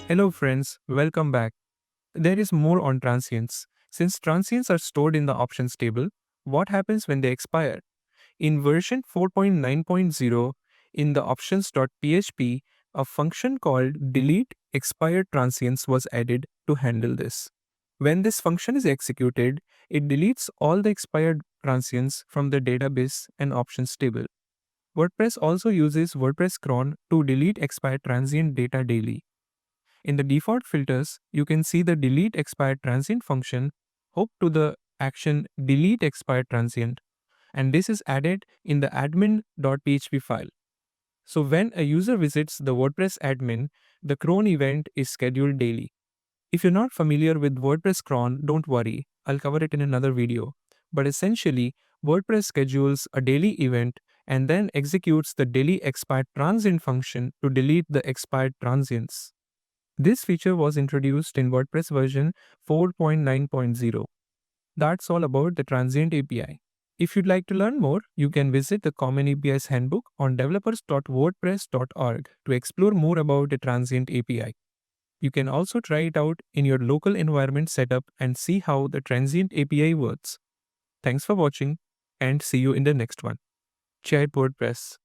Hello friends, welcome back. There is more on transients. Since transients are stored in the options table, what happens when they expire? In version 4.9.0, in the options.php, a function called delete expired transients was added to handle this. When this function is executed, it deletes all the expired transients from the database and options table. WordPress also uses WordPress cron to delete expired transient data daily. In the default filters, you can see the delete expired transient function hooked to the action delete expired transient, and this is added in the admin.php file. So when a user visits the WordPress admin, the cron event is scheduled daily. If you're not familiar with WordPress cron, don't worry, I'll cover it in another video. But essentially, WordPress schedules a daily event and then executes the daily expired transient function to delete the expired transients. This feature was introduced in WordPress version 4.9.0. That's all about the Transient API. If you'd like to learn more, you can visit the Common APIs handbook on developers.wordpress.org to explore more about the Transient API. You can also try it out in your local environment setup and see how the Transient API works. Thanks for watching and see you in the next one. Chai WordPress.